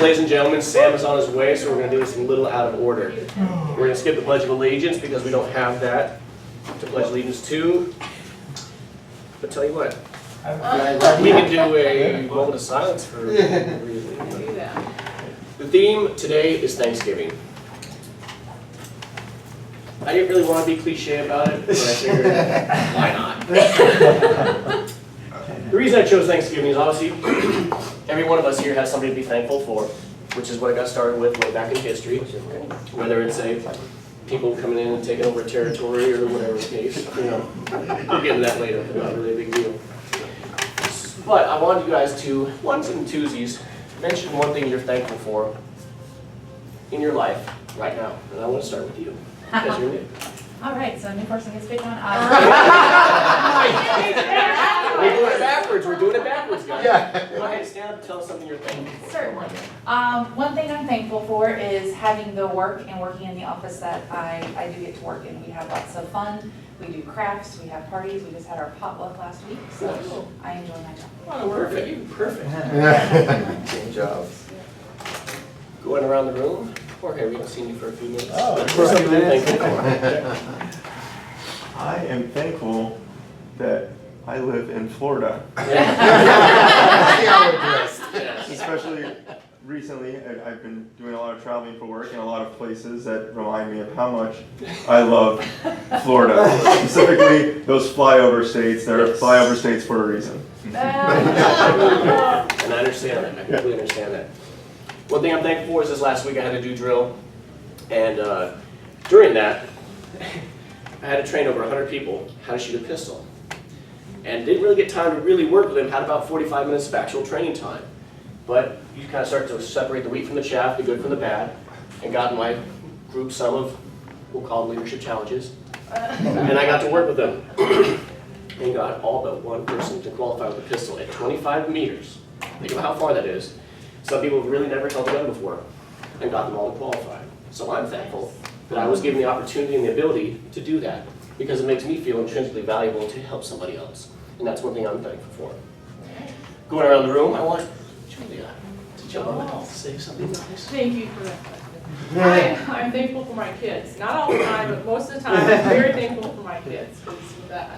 ladies and gentlemen, Sam is on his way, so we're going to do this a little out of order. We're going to skip the Pledge of Allegiance because we don't have that to pledge allegiance to. But tell you what, we can do a moment of silence for the theme today is Thanksgiving. I didn't really want to be cliche about it, but I figured, why not? The reason I chose Thanksgiving is obviously every one of us here has something to be thankful for, which is what I got started with way back in history. Whether it's people coming in and taking over territory or whatever the case, we'll get into that later. Not really a big deal. But I wanted you guys to, ones and twosies, mention one thing you're thankful for in your life right now. And I want to start with you. Because you're new. All right, so new person gets picked on. We're doing it backwards. We're doing it backwards, guys. Yeah. Go ahead, stand up and tell us something you're thankful for. Certainly. One thing I'm thankful for is having the work and working in the office that I do get to work in. We have lots of fun. We do crafts. We have parties. We just had our potluck last week, so I enjoy my job. Oh, perfect. Perfect. Good job. Going around the room. Okay, we haven't seen you for a few minutes. Oh, What's for a few something you're minutes. thankful for? I am thankful that I live in Florida. Yes. Especially recently, I've been doing a lot of traveling for work in a lot of places that remind me of how much I love Florida. Specifically, those flyover states. They're flyover states for a reason. And I understand that. I completely understand that. One thing I'm thankful for is this last week I had to do drill. And during that, I had to train over 100 people how to shoot a pistol. And didn't really get time to really work with them, had about 45 minutes of actual training time. But you kind of start to separate the wheat from the chaff, the good from the bad, and got in my group some of, we'll call them leadership challenges. And I got to work with them. And got all but one person to qualify with a pistol at 25 meters. Think about how far that is. Some people have really never held a gun before and got them all to qualify. So I'm thankful that I was given the opportunity and the ability to do that because it makes me feel intrinsically valuable to help somebody else. And that's one thing I'm thankful for. Going around the room, I want Julia to jump on and say something nice. Thank you for that question. I'm thankful for my kids. Not all the time, but most of the time, I'm very thankful for my kids because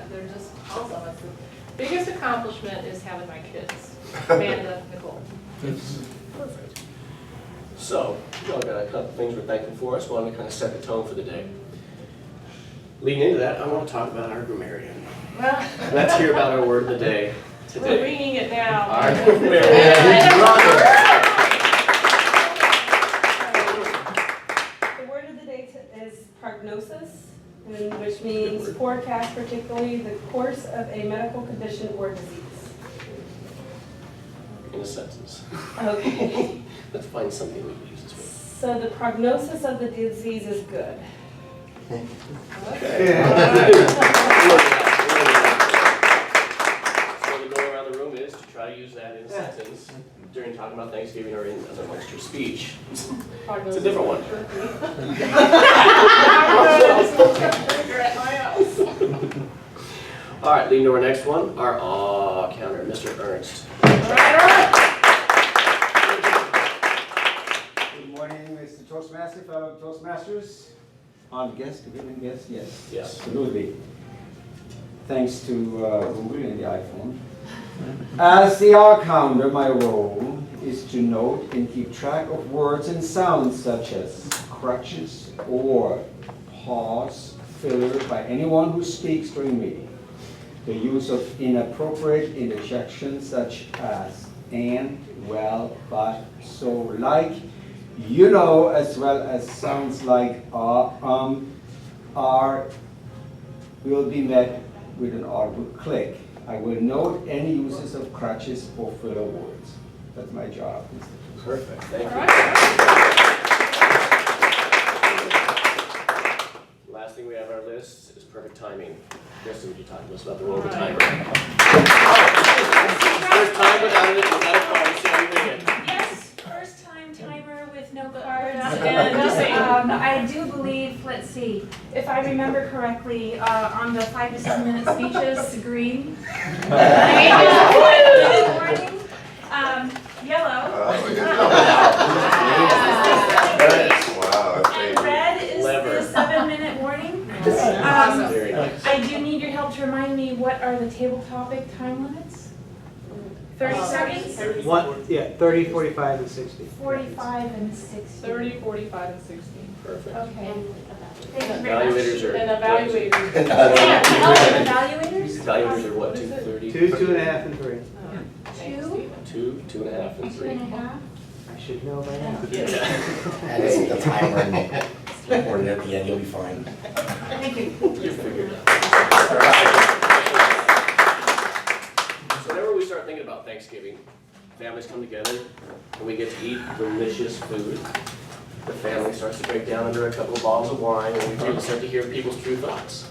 they're just awesome. It's the biggest accomplishment is having my kids. Amanda, Nicole. Perfect. So, we all got a couple things we're thankful for. I just wanted to kind of set the tone for the day. Leading into that, I want to talk about our grammarian. Let's hear about our word of the day today. We're bringing it down. Our grammarian. The word of the day is prognosis, which means forecast, particularly the course of a medical condition or disease. In a sentence. Okay. Let's find something we can use this with. So the prognosis of the disease is good. Okay. So the goal around the room is to try to use that in a sentence during talking about Thanksgiving or in amongst your speech. It's a different one. All right, leading to our next one, our awe counter, Mr. Ernst. Good morning, Mr. Toastmaster, fellow Toastmasters. On guest, giving guest, yes. Yes. Absolutely. Thanks to Google and the iPhone. As the all-counter, my role is to note and keep track of words and sounds such as crutches or pause, filler by anyone who speaks during meeting. The use of inappropriate interjections such as and, well, but, so, like, you know, as well as sounds like are, will be met with an audible click. I will note any uses of crutches or filler words. That's my job. Perfect, thank you. Last thing we have on our list is perfect timing. Kristen, would you talk to us about the role of the timer? First time without a card, see how you make it. Yes, first time timer with no cards. And I do believe, let's see, if I remember correctly, on the 5 to 7 minute speeches, green. Warning, yellow. are the table topic time limits? 30 seconds? 30, 45, and 60. 45 and 60. 30, 45, and 60. Perfect. Okay. Evaluators are. And evaluators. Evaluators? Evaluators are what, What is it? 2:30? 2, 2.5, and 3. Two? 2, 2.5, and 3. 2.5? I should know by now. And the timer and record it at the end, you'll be fine. Thank you. You figured it out. So whenever we start thinking about Thanksgiving, families come together and we get to eat delicious food. The family starts to break down under a couple of bottles of wine and we really start to hear people's true thoughts.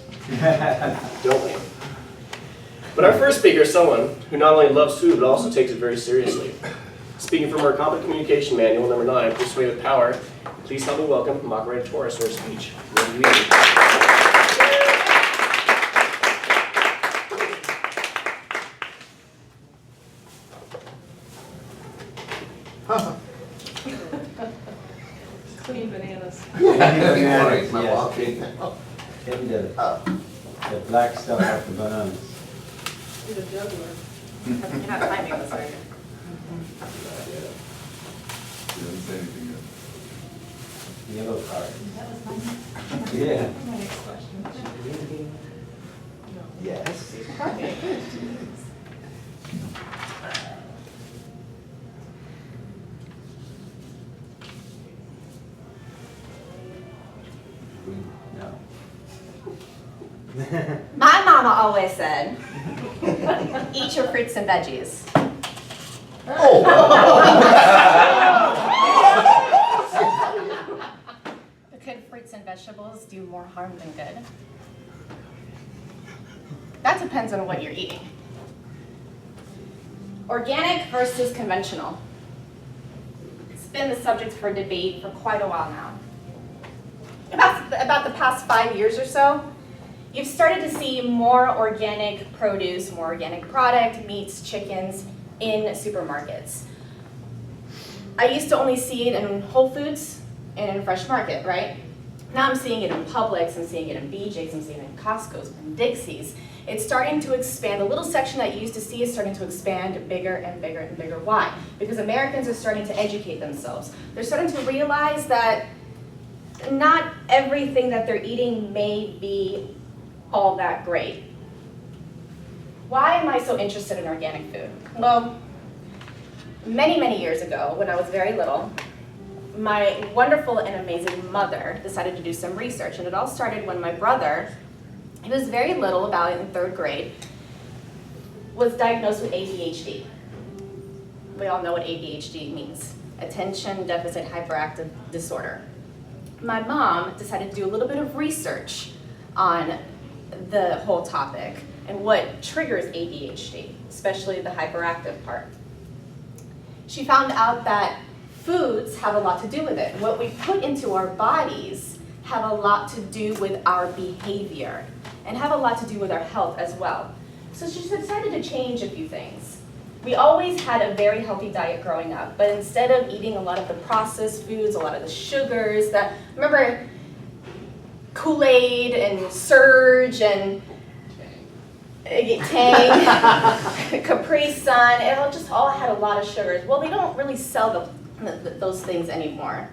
Don't we? But our first speaker is someone who not only loves food but also takes it very seriously. Speaking from our Conflict Communication Manual, number 9, Persuade with Power, please help me welcome Macarena for her speech. What do you eat? Clean bananas. Bananas, My yes. walking. Getting the black stuff off the bananas. He's a juggler. You're not timing this, are you? Yellow card. Yeah. My next question. Yes. No. My mama always said, eat your fruits and veggies. Could fruits and vegetables do more harm than good? That depends on what you're eating. Organic versus conventional. It's been the subject for debate for quite a while now. About the past 5 years or so, you've started to see more organic produce, more organic product, meats, chickens in supermarkets. I used to only see it in Whole Foods and in Fresh Market, right? Now I'm seeing it in Publix, I'm seeing it in BJ's, I'm seeing it in Costco's, and Dixie's. It's starting to expand. The little section that you used to see is starting to expand bigger and bigger and bigger. Why? Because Americans are starting to educate themselves. They're starting to realize that not everything that they're eating may be all that great. Why am I so interested in organic food? Well, many, many years ago, when I was very little, my wonderful and amazing mother decided to do some research, and it all started when my brother, he was very little, about in 3rd grade, was diagnosed with ADHD. We all know what ADHD means, attention deficit hyperactive disorder. My mom decided to do a little bit of research on the whole topic and what triggers ADHD, especially the hyperactive part. She found out that foods have a lot to do with it. What we put into our bodies have a lot to do with our behavior and have a lot to do with our health as well. So she decided to change a few things. We always had a very healthy diet growing up, but instead of eating a lot of the processed foods, a lot of the sugars, remember Kool-Aid and Surge and Tang, Capri Sun, it all had a lot of sugars. Well, they don't really sell those things anymore.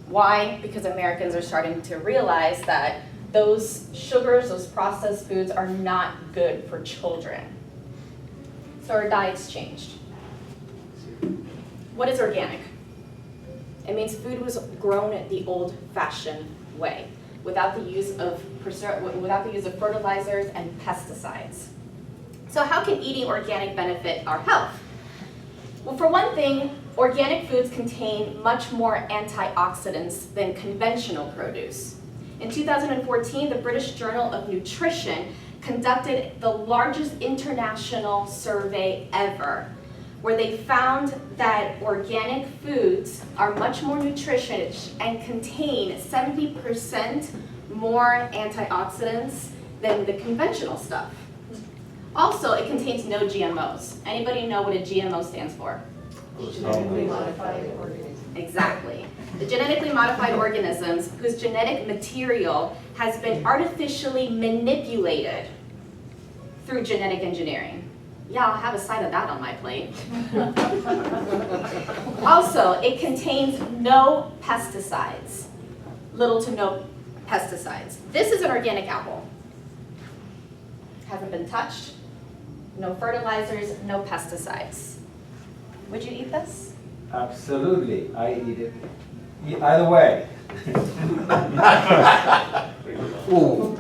Why? Because Americans are starting to realize that those sugars, those processed foods are not good for children. So our diet's changed. What is organic? It means food was grown the old-fashioned way, without the use of fertilizers and pesticides. So how can eating organic benefit our health? Well, for one thing, organic foods contain much more antioxidants than conventional produce. In 2014, the British Journal of Nutrition conducted the largest international survey ever, where they found that organic foods are much more nutritious and contain 70% more antioxidants than the conventional stuff. Also, it contains no GMOs. Anybody know what a GMO stands for? Genetically modified organisms. Exactly. The genetically modified organisms whose genetic material has been artificially manipulated through genetic engineering. Yeah, I'll have a side of that on my plate. Also, it contains no pesticides, little to no pesticides. This is an organic apple. Hasn't been touched, no fertilizers, no pesticides. Would you eat this? Absolutely, I eat it. Either way. Ooh.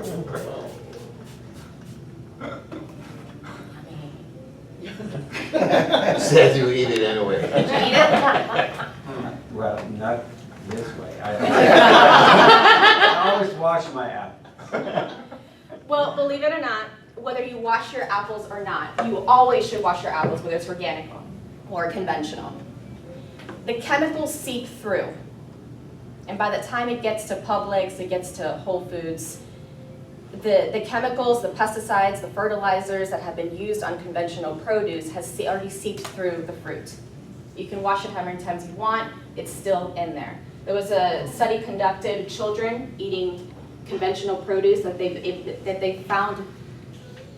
Says you eat it anyway. Would you eat it? Well, not this way. I always wash my apples. Well, believe it or not, whether you wash your apples or not, you always should wash your apples, whether it's organic or conventional. The chemicals seep through. And by the time it gets to Publix, it gets to Whole Foods, the chemicals, the pesticides, the fertilizers that have been used on conventional produce has already seeped through the fruit. You can wash it how many times you want, it's still in there. There was a study conducted, children eating conventional produce, that they found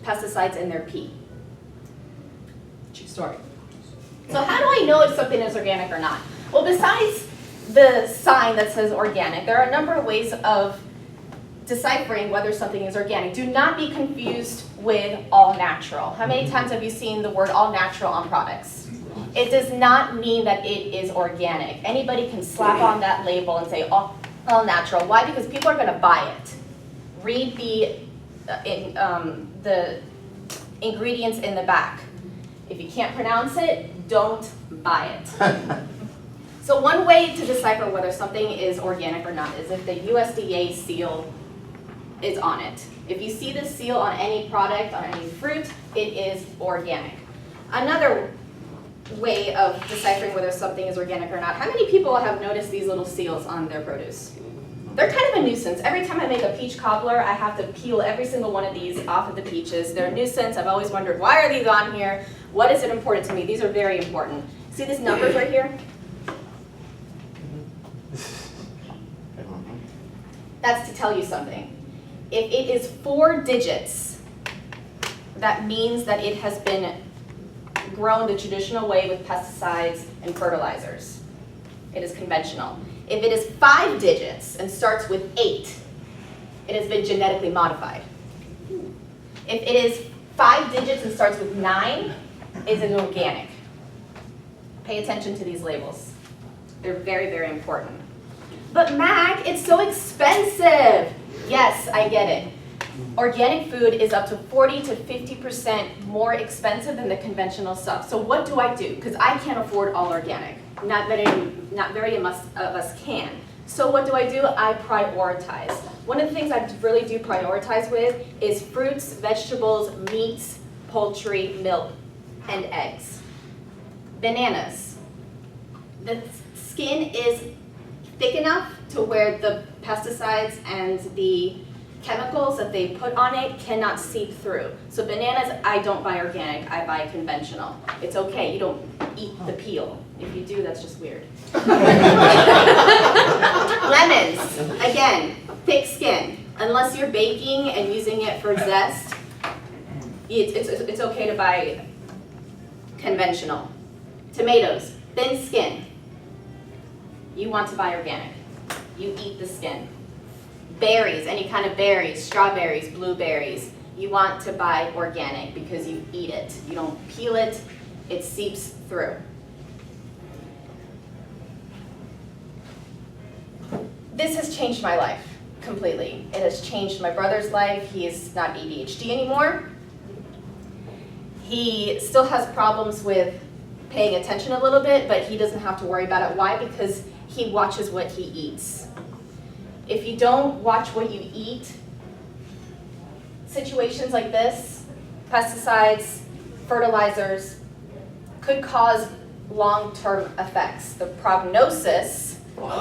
pesticides in their pee. True story. So how do I know if something is organic or not? Well, besides the sign that says organic, there are a number of ways of deciphering whether something is organic. Do not be confused with all natural. How many times have you seen the word all natural on products? It does not mean that it is organic. Anybody can slap on that label and say all natural. Why? Because people are going to buy it. Read the ingredients in the back. If you can't pronounce it, don't buy it. So one way to decipher whether something is organic or not is if the USDA seal is on it. If you see the seal on any product, on any fruit, it is organic. Another way of deciphering whether something is organic or not, how many people have noticed these little seals on their produce? They're kind of a nuisance. Every time I make a peach cobbler, I have to peel every single one of these off of the peaches. They're a nuisance. I've always wondered, why are these on here? What is it important to me? These are very important. See these numbers right here? That's to tell you something. If it is 4 digits, that means that it has been grown the traditional way with pesticides and fertilizers. It is conventional. If it is 5 digits and starts with 8, it has been genetically modified. If it is 5 digits and starts with 9, it's an organic. Pay attention to these labels. They're very, very important. But Mac, it's so expensive. Yes, I get it. Organic food is up to 40 to 50% more expensive than the conventional stuff. So what do I do? Because I can't afford all organic. Not very much of us can. So what do? I prioritize. One of the things I really do prioritize with is fruits, vegetables, meats, poultry, milk, and eggs. Bananas. The skin is thick enough to where the pesticides and the chemicals that they put on it cannot seep through. So bananas, I don't buy organic, I buy conventional. It's okay, you don't eat the peel. If you do, that's just weird. Lemons, again, thick skin. Unless you're baking and using it for zest, it's okay to buy conventional. Tomatoes, thin skin. You want to buy organic. You eat the skin. Berries, any kind of berries, strawberries, blueberries, you want to buy organic because you eat it. You don't peel it, it seeps through. This has changed my life completely. It has changed my brother's life. He is not ADHD anymore. He still has problems with paying attention a little bit, but he doesn't have to worry about it. Why? Because he watches what he eats. If you don't watch what you eat, situations like this, pesticides, fertilizers, could cause long-term effects. The prognosis could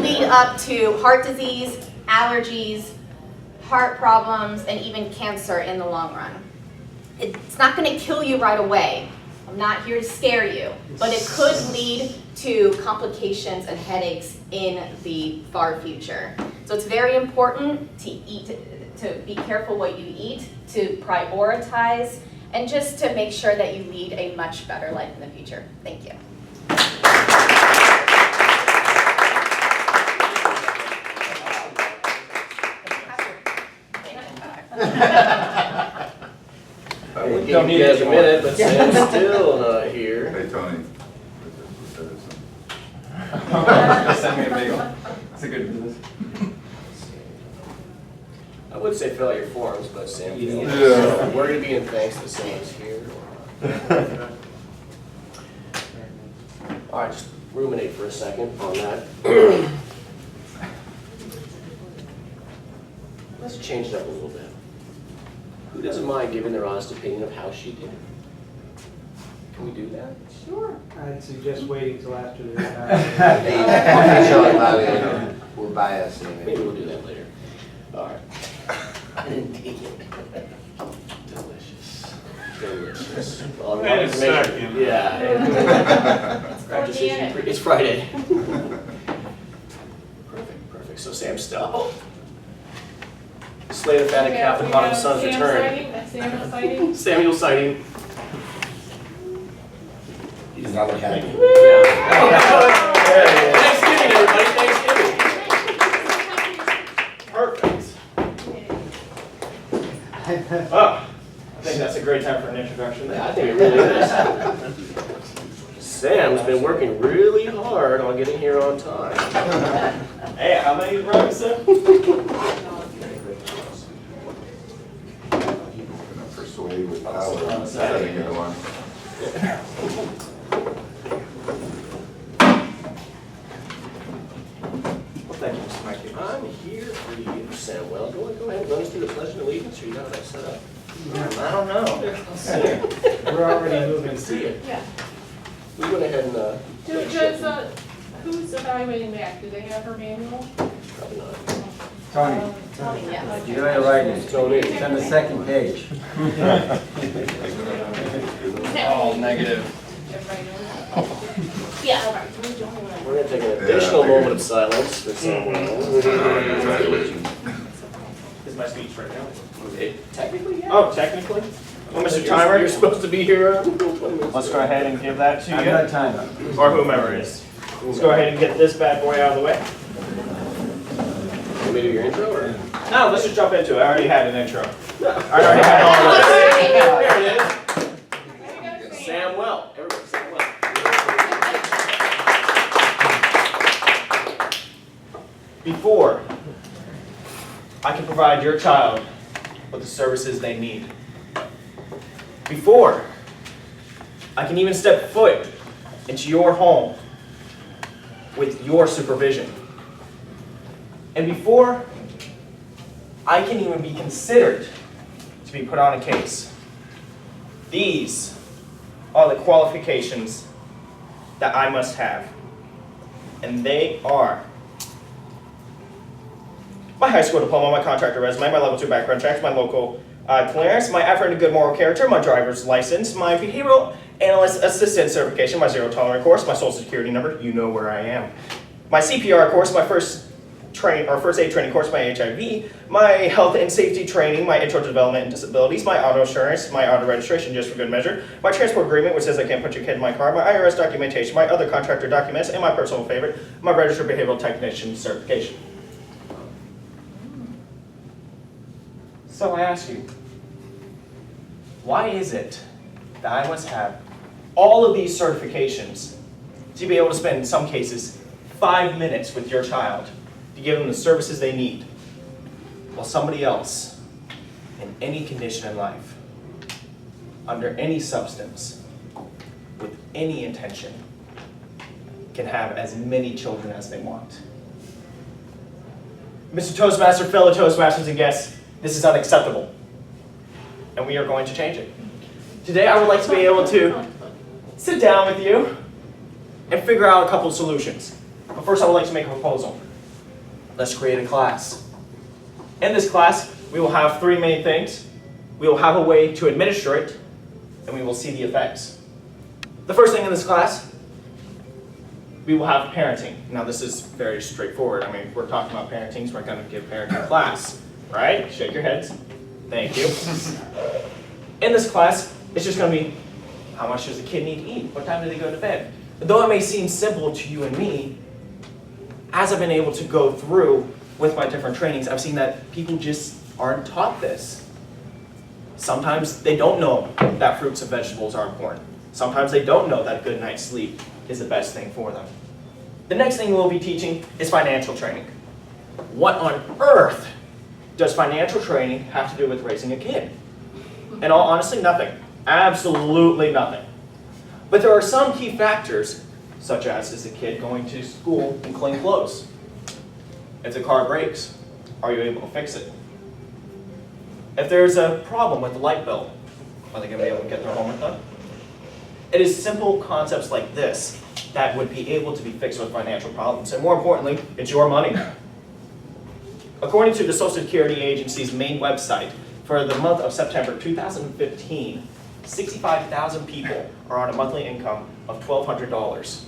lead up to heart disease, allergies, heart problems, and even cancer in the long run. It's not going to kill you right away. I'm not here to scare you, but it could lead to complications and headaches in the far future. So it's very important to eat to be careful what you eat, to prioritize, and just to make sure that you lead a much better life in the future. Thank you. I would give you guys a minute, but Sam's still not here. Hey, Tony. Send me a bagel. That's a good business. I would say fill out your forms, but Sam, Yeah. we're gonna be in thanks that Sam's here. All right, just ruminate for a second on that. Let's change it up a little bit. Who doesn't mind giving their honest opinion of how she did? Can we do that? Sure. I'd suggest waiting till after the. We're biased. Maybe we'll do that later. All right. Delicious. Delicious. Well, Wait a second. Yeah. Practice organic. It's Friday. Perfect, perfect. So Sam's still. Slay the fatted calf and bottom son's return. Samuel sighting. Samuel sighting. He does not look happy. Thanksgiving, everybody. Thanksgiving. Perfect. Oh, I think that's a great time for an introduction. Yeah, I think it really is. Sam's been working really hard on getting here on time. Hey, how many rugs, Sam? Persuade with power. That's a good one. Well, thank you, Mr. Mikey. I'm here for you, Sam. Well, go ahead and run us through the Pledge of Allegiance, or you got that set up? I don't know. Let's see it. We're already moving. See it. Yeah. We went ahead and, Who's evaluating Mac? Do they have her manual? probably not. Tony, Tony, yes. you got it right. It's Tony. on the second page. All negative. Everybody knows? Yeah. All right, who's the only one? We're gonna take an additional moment of silence for Sam Wells. Is my speech right now? Technically, yeah. Oh, technically? Well, Mr. Timer, You're supposed to be here 20 minutes. let's go ahead and give that to I'm you, not timer. or whomever it is. Let's go ahead and get this bad boy out of the way. Want me to do your intro, or? No, let's just jump into it. I already had an intro. I already had all of this. There it is. Sam Well. Everybody, Sam Well. Before I can provide your child with the services they need, before I can even step foot into your home with your supervision, and before I can even be considered to be put on a case, these are the qualifications that I must have, and they are my high school diploma, my contractor resume, my level 2 background checks, my local clearance, my effort and good moral character, my driver's license, my behavioral analyst assistant certification, my zero tolerance course, my social security number, you know where I am, my CPR course, my first aid training course, my HIV, my health and safety training, my intro to development and disabilities, my auto insurance, my auto registration just for good measure, my transport agreement which says I can't put your kid in my car, my IRS documentation, my other contractor documents, and my personal favorite, my registered behavioral technician certification. So I ask you, why is it that I must have all of these certifications to be able to spend, in some cases, 5 minutes with your child to give them the services they need, while somebody else, in any condition in life, under any substance, with any intention, can have as many children as they want? Mr. Toastmaster, fellow Toastmasters and guests, this is unacceptable, and we are going to change it. Today I would like to be able to sit down with you and figure out a couple of solutions. But first I would like to make a proposal. Let's create a class. In this class, we will have 3 main things. We will have a way to administer it, and we will see the effects. The first thing in this class, we will have parenting. Now this is very straightforward. I mean, we're talking about parenting, so we're going to give parenting class. right? Shake your heads. Thank you. In this class, it's just going to be, how much does a kid need to eat? What time do they go to bed? Though it may seem simple to you and me, as I've been able to go through with my different trainings, I've seen that people just aren't taught this. Sometimes they don't know that fruits and vegetables are important. Sometimes they don't know that a good night's sleep is the best thing for them. The next thing we'll be teaching is financial training. What on earth does financial training have to do with raising a kid? In all honesty, nothing. Absolutely nothing. But there are some key factors, such as, is the kid going to school in clean clothes? If the car breaks, are you able to fix it? If there's a problem with the light bill, are they going to be able to get their homework done? It is simple concepts like this that would be able to be fixed with financial problems. And more importantly, it's your money. According to the Social Security Agency's main website, for the month of September 2015, 65,000 people are on a monthly income of $1,200.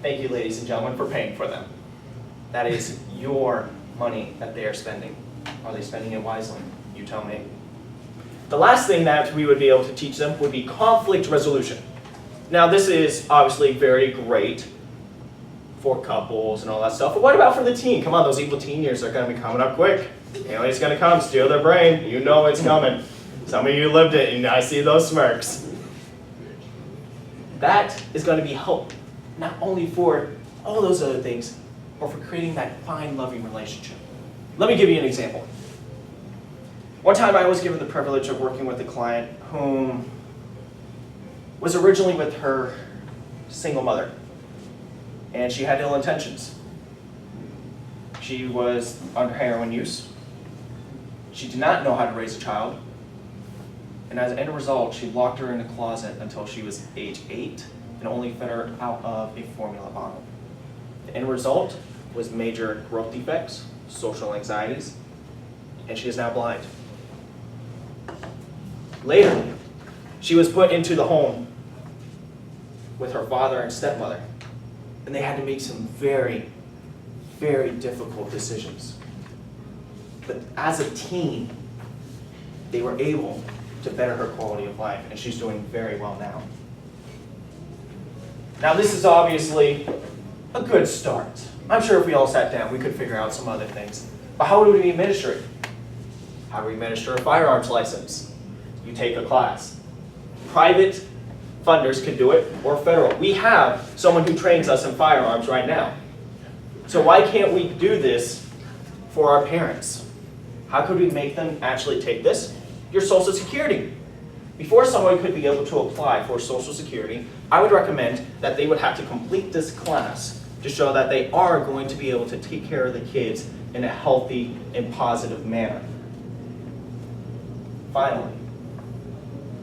Thank you, ladies and gentlemen, for paying for them. That is your money that they are spending. Are they spending it wisely? You tell me. The last thing that we would be able to teach them would be conflict resolution. Now, this is obviously very great for couples and all that stuff, but what about for the teen? Come on, those evil teen years are going to be coming up quick. You know it's going to come, steal their brain. You know it's coming. Some of you lived it, and I see those smirks. That is going to be help, not only for all those other things, but for creating that fine, loving relationship. Let me give you an example. One time I was given the privilege of working with a client whom was originally with her single mother, and she had ill intentions. She was under heroin use. She did not know how to raise a child. And as an end result, she locked her in a closet until she was age 8 and only fed her out of a formula bottle. The end result was major growth defects, social anxieties, and she is now blind. Later, she was put into the home with her father and stepmother, and they had to make some very, very difficult decisions. But as a teen, they were able to better her quality of life, and she's doing very well now. Now, this is obviously a good start. I'm sure if we all sat down, we could figure out some other things. But how would we administer it? How do we administer a firearms license? You take a class. Private funders could do it, or federal. We have someone who trains us in firearms right now. So why can't we do this for our parents? How could we make them actually take this? Your Social Security. Before someone could be able to apply for Social Security, I would recommend that they would have to complete this class to show that they are going to be able to take care of the kids in a healthy and positive manner. Finally,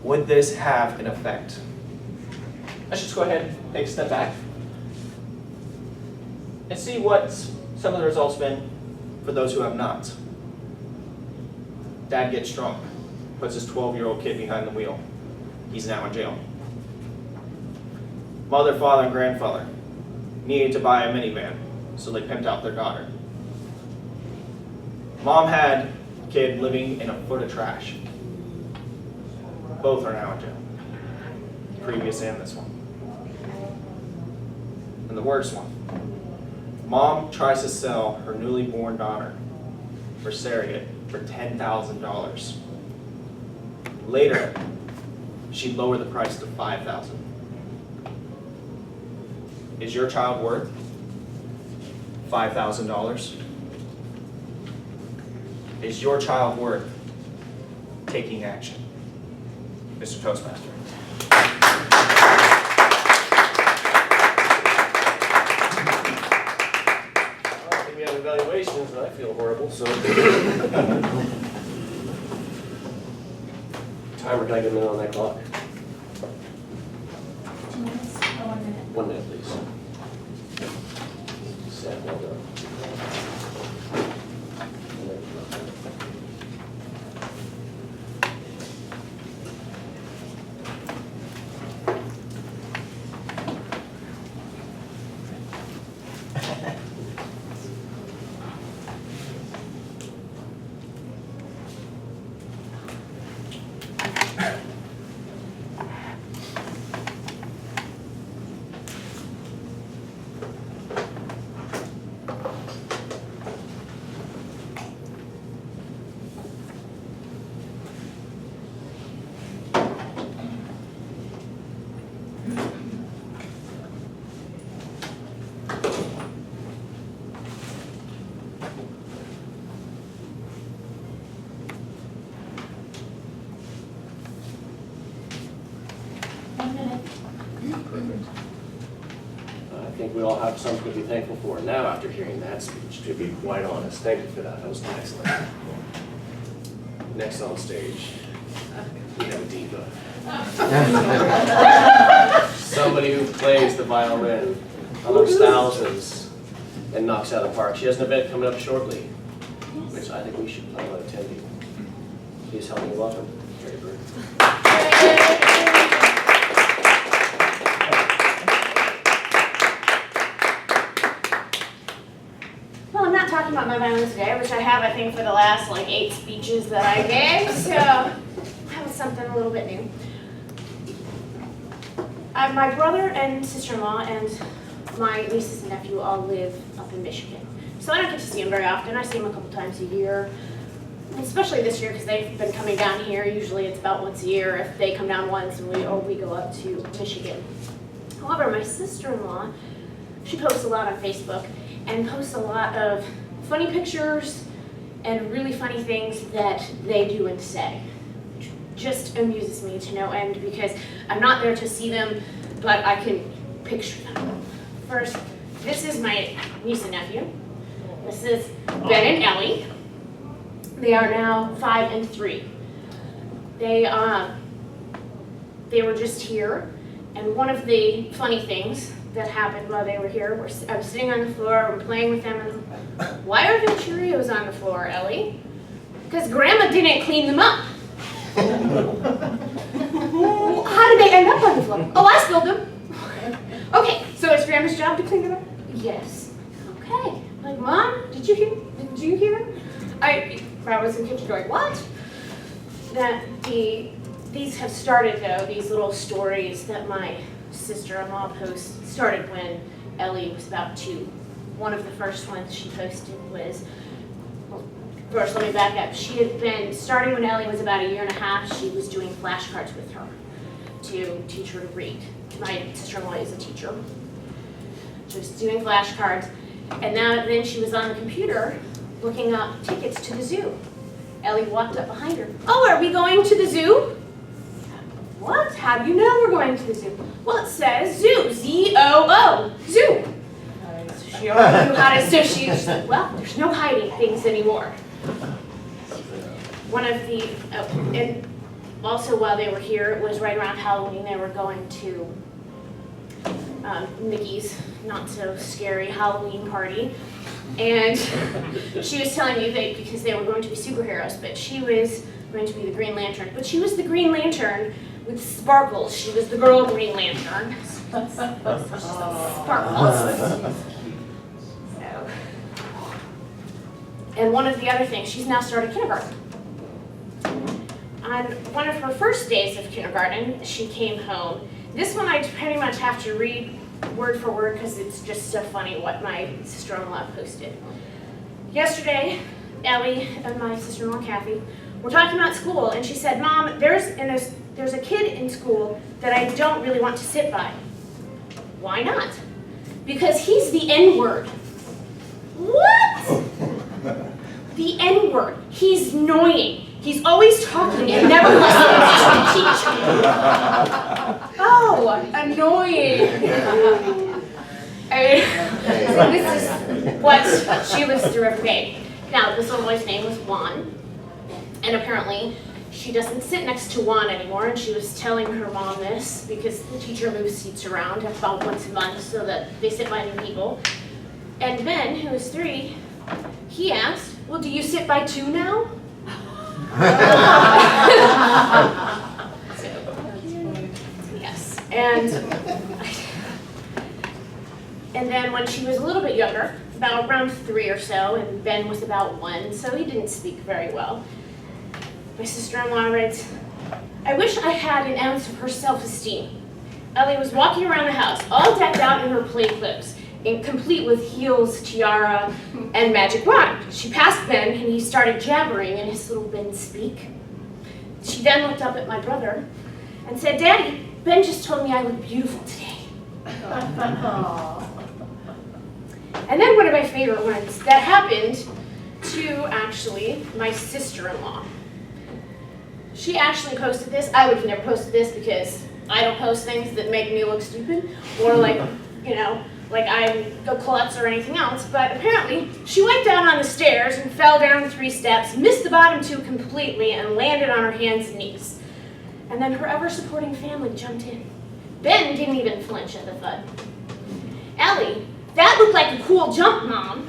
would this have an effect? Let's just go ahead and take a step back and see what some of the results have been for those who have not. Dad gets drunk, puts his 12-year-old kid behind the wheel. He's now in jail. Mother, father, and grandfather needed to buy a minivan, so they pimped out their daughter. Mom had a kid living in a foot of trash. Both are now in jail. Previous and this one. And the worst one. Mom tries to sell her newly born daughter for surrogate for $10,000. Later, she lowered the price to $5,000. Is your child worth $5,000? Is your child worth taking action? Mr. Toastmaster. I think we have evaluations, and I feel horrible, so. Timer, can I get a minute on that clock? 2 minutes or 1 minute? 1 minute, please. Set, well done. think we all have something to be thankful for now after hearing that speech, to be quite honest. Thank you for that. That was excellent. Next on stage, we have a diva. Somebody who plays the violin amongst thousands and knocks out of the park. She has an event coming up shortly, which I think we should plan on attending. Please help me welcome Kerri Bird. Well, I'm not talking about my violin today, which I have, I think, for the last like 8 speeches that I gave, so that was something a little bit new. My brother and sister-in-law and my nieces and nephew all live up in Michigan, so I don't get to see them very often. I see them a couple times a year, especially this year because they've been coming down here. Usually it's about once a year if they come down once and we go up to Michigan. However, my sister-in-law, she posts a lot on Facebook and posts a lot of funny pictures and really funny things that they do and say. Just amuses me to no end because I'm not there to see them, but I can picture them. First, this is my niece and nephew. This is Ben and Ellie. They are now 5 and 3. They were just here, and one of the funny things that happened while they were here, I was sitting on the floor, we're playing with them, and why are there Cheerios on the floor, Ellie? Because Grandma didn't clean them up. How did they end up on the floor? Oh, I spilled them. Okay, so it's Grandma's job to clean them up? Yes. Okay. Like, Mom, did you hear it? I was in the kitchen going, what? These have started though, these little stories that my sister-in-law posts started when Ellie was about 2. One of the first ones she posted was, first, let me back up. She had been, starting when Ellie was about 1.5 years, she was doing flashcards with her to teach her to read. My sister-in-law is a teacher. She was doing flashcards, and then she was on the computer looking up tickets to the zoo. Ellie walked up behind her. Oh, are we going to the zoo? What? How do you know we're going to the zoo? Well, it says zoo, Z-O-O, zoo. So she already knew how to, so she was like, well, there's no hiding things anymore. One of the, and also while they were here, it was right around Halloween, they were going to Mickey's not so scary Halloween party. And she was telling me that because they were going to be superheroes, but she was going to be the Green Lantern. But she was the Green Lantern with sparkles. She was the girl Green Lantern. Sparkles. So. And one of the other things, she's now started kindergarten. On one of her first days of kindergarten, she came home. This one I pretty much have to read word for word because it's just so funny what my sister-in-law posted. Yesterday, Ellie and my sister-in-law Kathy were talking about school, and she said, Mom, there's a kid in school that I don't really want to sit by. Why not? Because he's the N-word. What? The N-word. He's annoying. He's always talking and never listening to the teacher. Oh, annoying. This is what she lives through every day. Now, this little boy's name was Juan, and apparently she doesn't sit next to Juan anymore, and she was telling her mom this because the teacher moves seats around about once a month so that they sit by new people. And Ben, who is 3, he asked, well, do you sit by 2 now? So, yes, and then when she was a little bit younger, about around 3 or so, and Ben was about 1, so he didn't speak very well. My sister-in-law writes, I wish I had an ounce of her self-esteem. Ellie was walking around the house, all decked out in her play clothes, complete with heels, tiara, and magic wand. She passed Ben, and he started jabbering in his little Ben speak. She then looked up at my brother and said, Daddy, Ben just told me I look beautiful today. And then one of my favorite ones that happened to, actually, my sister-in-law. She actually posted this. I would have never posted this because I don't post things that make me look stupid or like like I'm a klutz or anything else, but apparently she went down on the stairs and fell down 3 steps, missed the bottom 2 completely, and landed on her hands and knees. And then her ever-supporting family jumped in. Ben didn't even flinch at the thud. Ellie, that looked like a cool jump, Mom.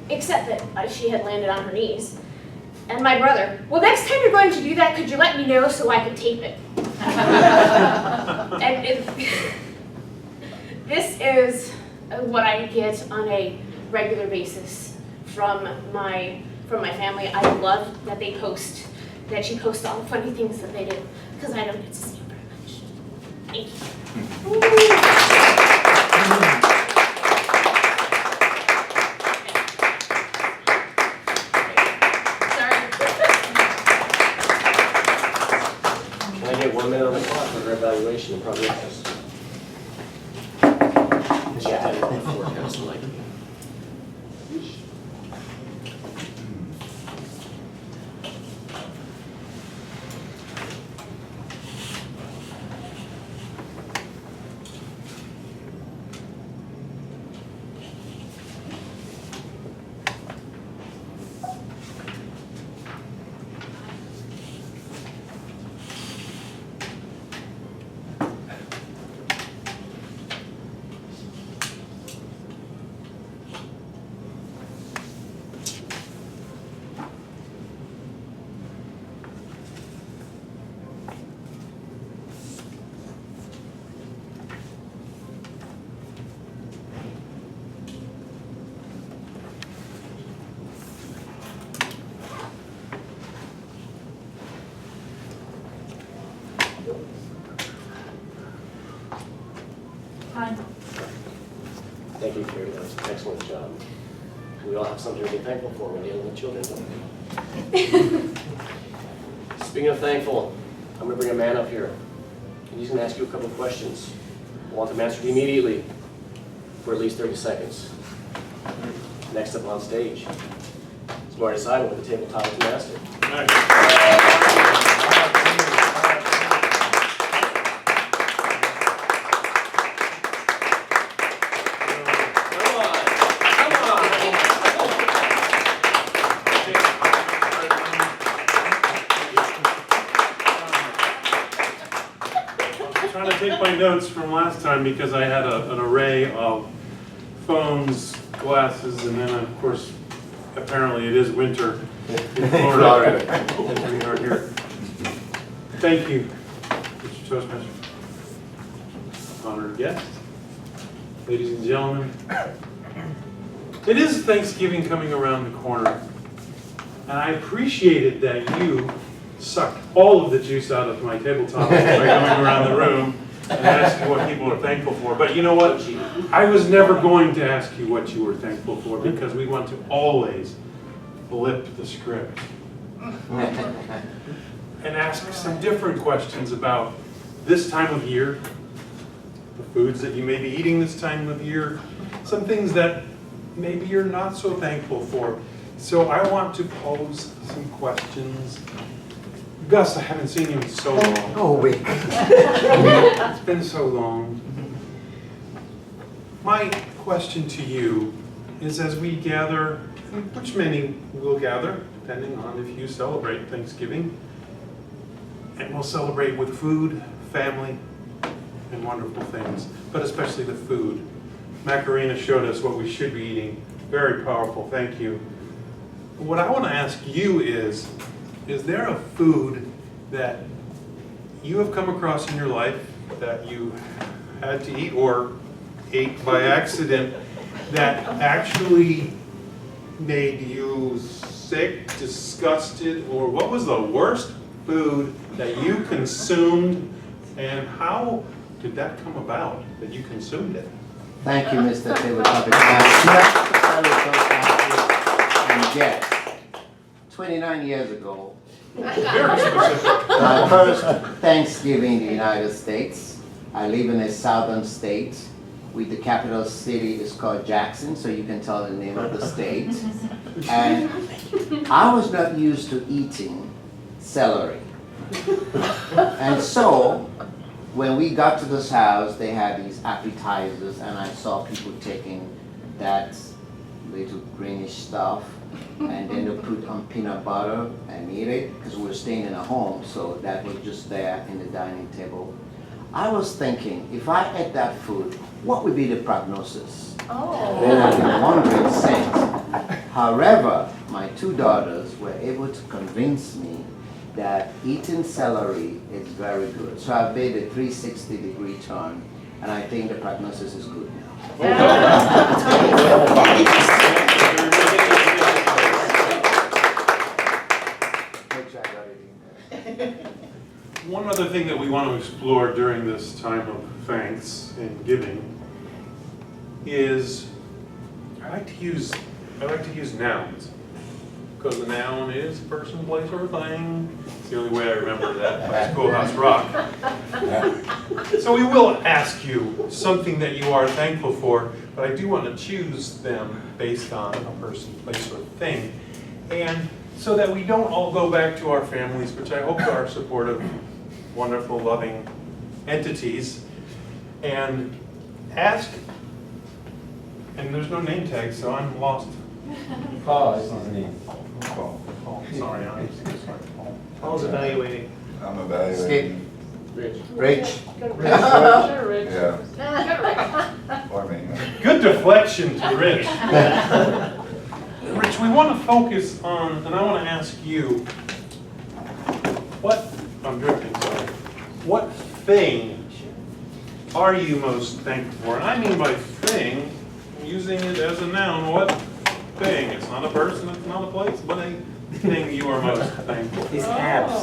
Except that she had landed on her knees. And my brother, well, next time you're going to do that, could you let me know so I could tape it? This is what I get on a regular basis from my family. I love that they post, that she posts all the funny things that they do, because I don't get to see them very much. Thank you. Can I get 1 minute on the clock for her evaluation and probably just. Yeah, forecast like. Thank you, Kerri. That was an excellent job. We all have something to be thankful for when dealing with children, don't we? Speaking of thankful, I'm going to bring a man up here. And he's going to ask you a couple of questions. I want them answered immediately for at least 30 seconds. Next up on stage is Marty with the Tabletop Master. Take my notes from last time because I had an array of phones, glasses, and then of course, apparently it is winter in Florida. Pretty hard here. Thank you, Mr. Toastmaster. Honored guest, ladies and gentlemen. It is Thanksgiving coming around the corner, and I appreciated that you sucked all of the juice out of my tabletop by going around the room and ask you what people are thankful for. But you know what? I was never going to ask you what you were thankful for because we want to always flip the script and ask some different questions about this time of year, the foods that you may be eating this time of year, some things that maybe you're not so thankful for. So I want to pose some questions. Gus, I haven't seen you in so long. Oh, wait. It's been so long. My question to you is, as we gather, which many will gather, depending on if you celebrate Thanksgiving, and we'll celebrate with food, family, and wonderful things, but especially the food. Macarena showed us what we should be eating. Very powerful, thank you. What I want to ask you is there a food that you have come across in your life that you had to eat or ate by accident that actually made you sick, disgusted, or what was the worst food that you consumed, and how did that come about that you consumed it? Thank you, Mr. Tabletop Master. And yes, 29 years ago, Very specific. my first Thanksgiving in the United States. I live in a southern state. The capital city is called Jackson, so you can tell the name of the state. And I was not used to eating celery. And so, when we got to this house, they had these appetizers, and I saw people taking that little greenish stuff, and then they put on peanut butter and eat it, because we were staying in a home, so that was just there in the dining table. I was thinking, if I ate that food, what would be the prognosis? Oh. Then I can wonder since. However, my two daughters were able to convince me that eating celery is very good. So I made a 360-degree turn, and I think the prognosis is good now. One other thing that we want to explore during this time of thanks and giving is I like to use nouns, because a noun is a person, place, or a thing. It's the only way I remember that by Schoolhouse Rock. So we will ask you something that you are thankful for, but I do want to choose them based on a person, place, or thing, and so that we don't all go back to our families, which I hope are supportive, wonderful, loving entities, and ask. And there's no name tag, so I'm lost. Paul is his name. Paul, sorry, I'm sorry, Paul. Paul's evaluating. I'm evaluating. Rich. Good, Rich. Sure, Rich. Yeah, Good, Rich. or me. Good deflection to Rich. Rich, we want to focus on, and I want to ask you, I'm drifting, sorry. What thing are you most thankful for? And I mean by thing, using it as a noun, what thing? It's not a person, it's not a place, but a thing you are most thankful for. His abs.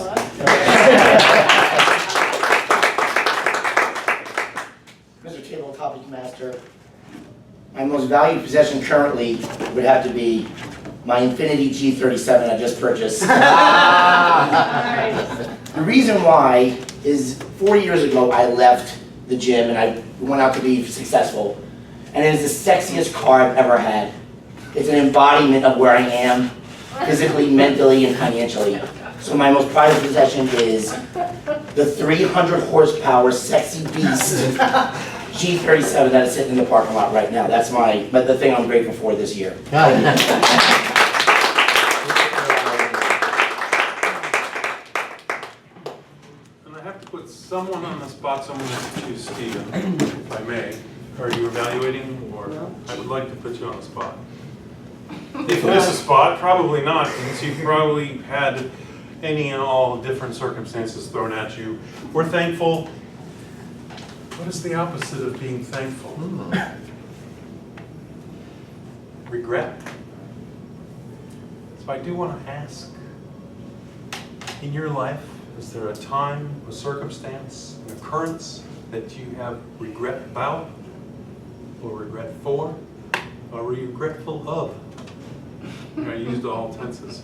Mr. Table Topic Master, my most valued possession currently would have to be my Infinity G37 I just purchased. The reason why is 4 years ago I left the gym and I went out to be successful. And it is the sexiest car I've ever had. It's an embodiment of where I am, physically, mentally, and financially. So my most prized possession is the 300 horsepower sexy beast G37 that is sitting in the parking lot right now. That's the thing I'm grateful for this year. Put someone on the spot, someone has to choose Stephen, if I may. Are you evaluating, or I would like to put you on the spot? If it is a spot, probably not, since you've probably had any and all different circumstances thrown at you. We're thankful. What is the opposite of being thankful? Regret. So I do want to ask, in your life, is there a time, a circumstance, an occurrence that you have regret about, or regret for, or were you regretful of? I used all tenses.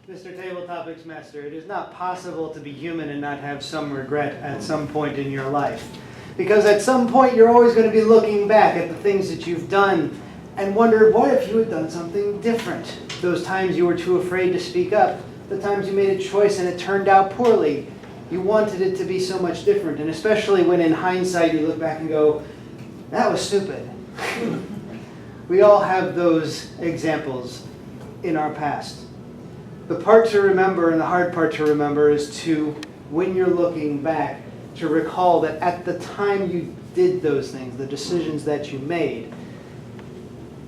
Mr. Table Topics Master, it is not possible to be human and not have some regret at some point in your life. Because at some point you're always going to be looking back at the things that you've done and wonder, what if you had done something different? Those times you were too afraid to speak up, the times you made a choice and it turned out poorly. You wanted it to be so much different, and especially when in hindsight you look back and go, that was stupid. We all have those examples in our past. The part to remember and the hard part to remember is to, when you're looking back, to recall that at the time you did those things, the decisions that you made,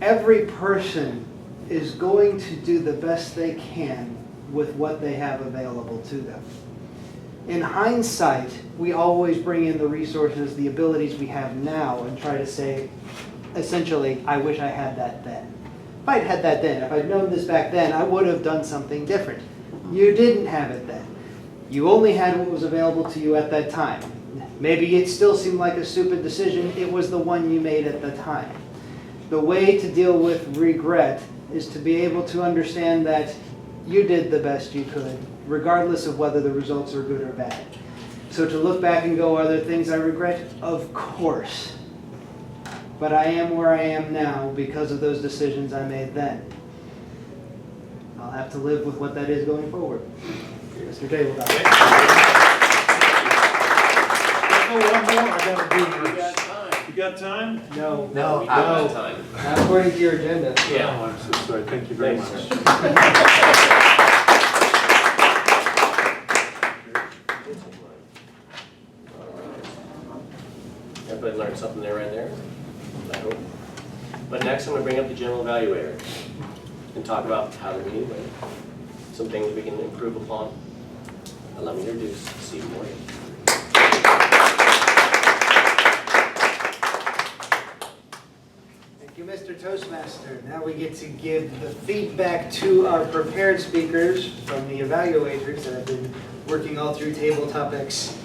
every person is going to do the best they can with what they have available to them. In hindsight, we always bring in the resources, the abilities we have now and try to say, essentially, I wish I had that then. If I'd had that then, if I'd known this back then, I would have done something different. You didn't have it then. You only had what was available to you at that time. Maybe it still seemed like a stupid decision. It was the one you made at the time. The way to deal with regret is to be able to understand that you did the best you could, regardless of whether the results are good or bad. So to look back and go, are there things I regret? Of course. But I am where I am now because of those decisions I made then. have to live with what that is going forward. Mr. Tabletop. Oh, one more, I gotta do You got yours. time. You got time? No, We don't no, have time. not according to your agenda. Yeah. Oh, I'm so sorry, thank you very Thanks, much. Everybody learned something there right there, I hope. But next, I'm gonna bring up the general evaluator and talk about how the meeting went, some things we can improve upon. Let me introduce Steve Morgan. Thank you, Mr. Toastmaster. Now we get to give the feedback to our prepared speakers from the evaluators that have been working all through table topics.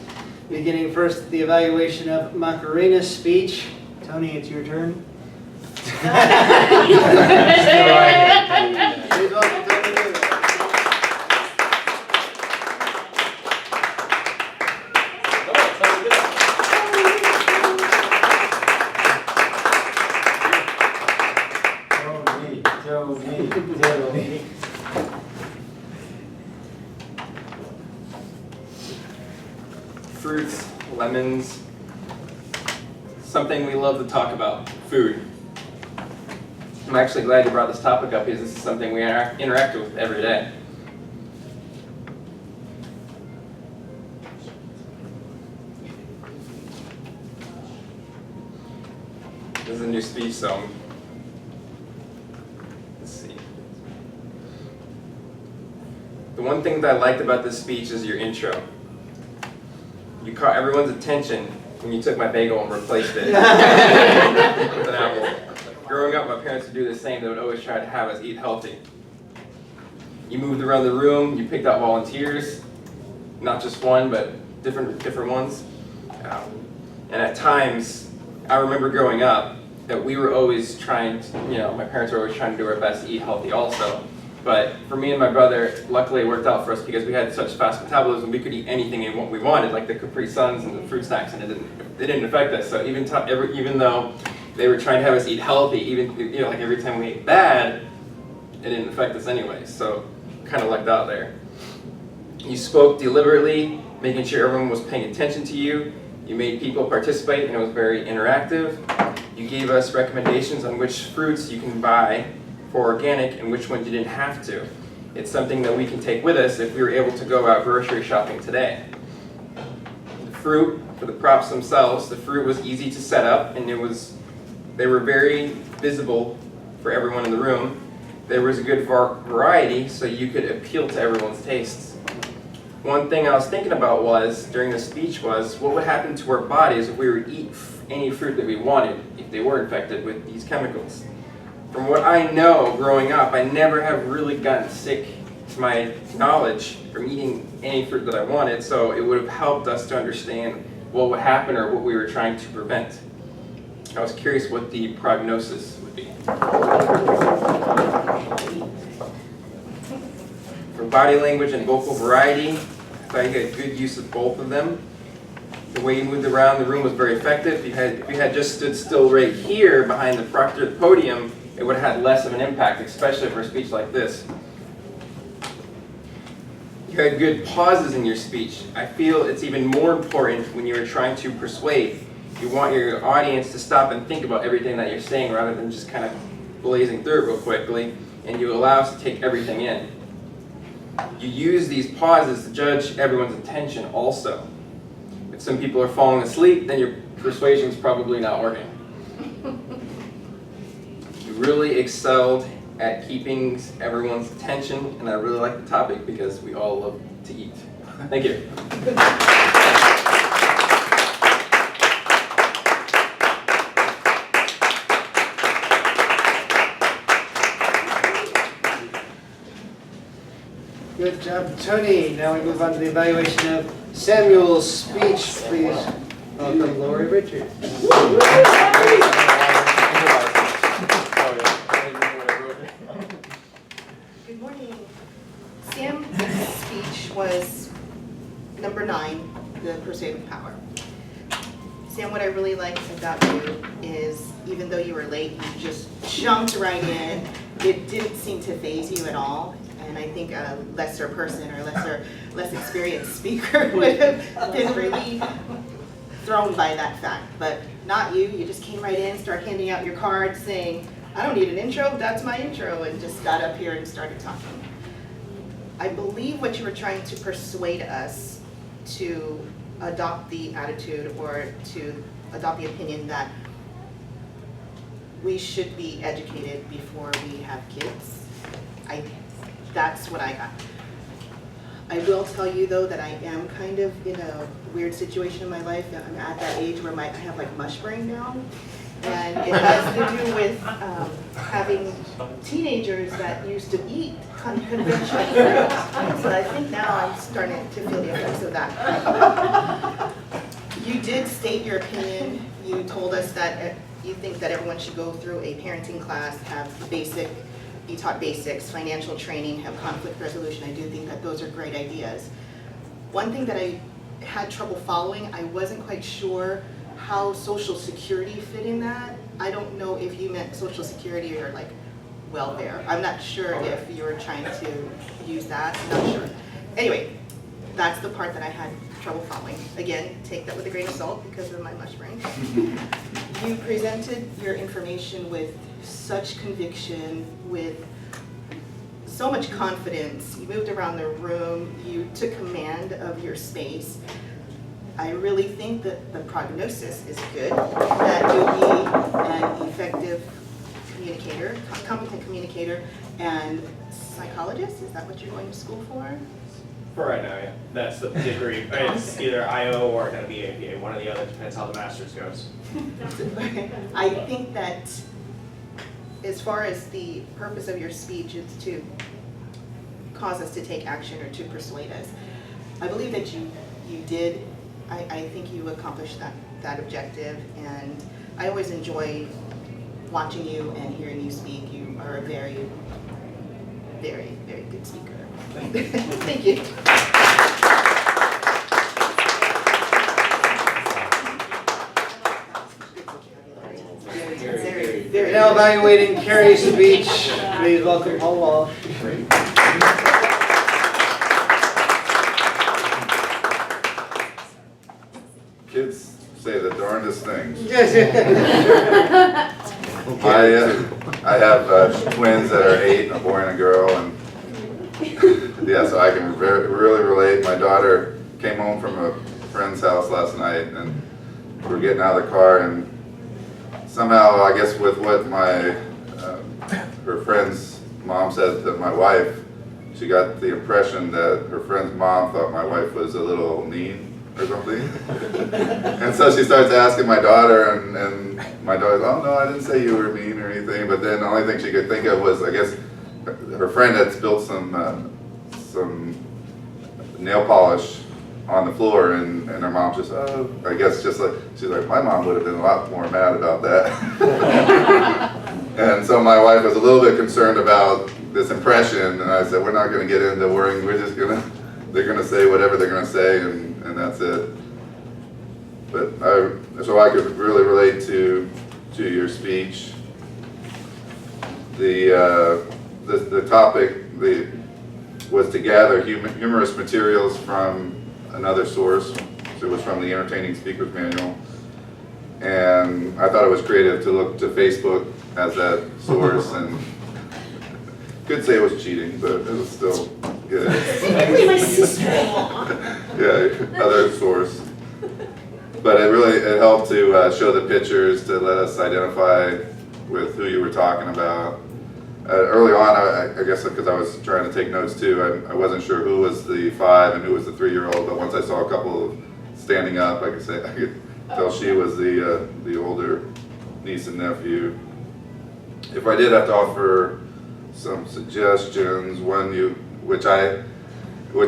Beginning first with the evaluation of Macarena's speech. Tony, it's your turn. Please welcome Tony Lewis. Tony. Fruits, lemons, something we love to talk about, food. I'm actually glad you brought this topic up because this is something we interact with every day. This is a new speech, so let's see. The one thing that I liked about this speech is your intro. You caught everyone's attention when you took my bagel and replaced it with an apple. Growing up, my parents would do the same. They would always try to have us eat healthy. You moved around the room. You picked out volunteers, not just one, but different ones. And at times, I remember growing up that we were always trying to, my parents were always trying to do our best to eat healthy also. But for me and my brother, luckily it worked out for us because we had such fast metabolism, we could eat anything and what we wanted, like the Capri Suns and the fruit snacks, and it didn't affect us. So even though they were trying to have us eat healthy, even like every time we ate bad, it didn't affect us anyway. So kind of lucked out there. You spoke deliberately, making sure everyone was paying attention to you. You made people participate, and it was very interactive. You gave us recommendations on which fruits you can buy for organic and which ones you didn't have to. It's something that we can take with us if we were able to go out grocery shopping today. The fruit, for the props themselves, the fruit was easy to set up, and they were very visible for everyone in the room. There was a good variety, so you could appeal to everyone's tastes. One thing I was thinking about during the speech was, what would happen to our bodies if we were to eat any fruit that we wanted, if they were infected with these chemicals? From what I know growing up, I never have really gotten sick, to my knowledge, from eating any fruit that I wanted, so it would have helped us to understand what would happen or what we were trying to prevent. I was curious what the prognosis would be. For body language and vocal variety, I thought you had good use of both of them. The way you moved around the room was very effective. If you had just stood still right here behind the proctor podium, it would have had less of an impact, especially for a speech like this. You had good pauses in your speech. I feel it's even more important when you're trying to persuade. You want your audience to stop and think about everything that you're saying rather than just kind of blazing through it real quickly, and you allow us to take everything in. You use these pauses to judge everyone's attention also. If some people are falling asleep, then your persuasion's probably not working. You really excelled at keeping everyone's attention, and I really like the topic because we all love to eat. Thank you. Good job, Tony. Now we move on to the evaluation of Samuel's speech. Please welcome Lori Richards. Good morning. Sam's speech was number 9, the Persuasive Power. Sam, what I really liked about you is even though you were late, you just jumped right in. It didn't seem to faze you at all. And I think a lesser person or less experienced speaker would have been really thrown by that fact. But not you. You just came right in, started handing out your cards saying, I don't need an intro, that's my intro, and just got up here and started talking. I believe what you were trying to persuade us to adopt the attitude or to adopt the opinion that we should be educated before we have kids. That's what I got. I will tell you though that I am kind of in a weird situation in my life. I'm at that age where I have like mush brain now. And it has to do with having teenagers that used to eat conventional fruit. So I think now I'm starting to feel the effects of that. You did state your opinion. You told us that you think that everyone should go through a parenting class, be taught basics, financial training, have conflict resolution. I do think that those are great ideas. One thing that I had trouble following, I wasn't quite sure how Social Security fit in that. I don't know if you meant Social Security or like welfare. I'm not sure if you were trying to use that. I'm not sure. Anyway, that's the part that I had trouble following. Again, take that with a grain of salt because of my mush brain. You presented your information with such conviction, with so much confidence. You moved around the room. You took command of your space. I really think that the prognosis is good, that you'll be an effective communicator, competent communicator, and psychologist. Is that what you're going to school for? For right now, yeah. That's the degree. It's either IO or going to be APA. One or the other, depends how the master's goes. I think that as far as the purpose of your speech is to cause us to take action or to persuade us. I believe that you did. I think you accomplished that objective, and I always enjoy watching you and hearing you speak. You are a very, very, very good speaker. Thank you. Now evaluating Kerri's speech, please welcome Paul Walsh. Kids say the darndest things. I have twins that are 8, a boy and a girl, and yeah, so I can really relate. My daughter came home from a friend's house last night, and we were getting out of the car, and somehow, I guess with what her friend's mom said to my wife, she got the impression that her friend's mom thought my wife was a little mean or something. And so she starts asking my daughter, and my daughter's, oh no, I didn't say you were mean or anything, but then the only thing she could think of was, I guess, her friend had spilled some nail polish on the floor, and her mom just, oh, I guess just like, she's like, my mom would have been a lot more mad about that. And so my wife was a little bit concerned about this impression, and I said, we're not going to get into worrying, we're just going to, they're going to say whatever they're going to say, and that's it. But so I could really relate to your speech. The topic was to gather humorous materials from another source. So it was from the Entertaining Speakers Manual. And I thought it was creative to look to Facebook as that source, and could say it was cheating, but it was still good. Secretly my sister-in-law. Yeah, other source. But it helped to show the pictures, to let us identify with who you were talking about. Early on, I guess because I was trying to take notes too, I wasn't sure who was the 5 and who was the 3-year-old, but once I saw a couple of standing up, I could tell she was the older niece and nephew. If I did have to offer some suggestions, which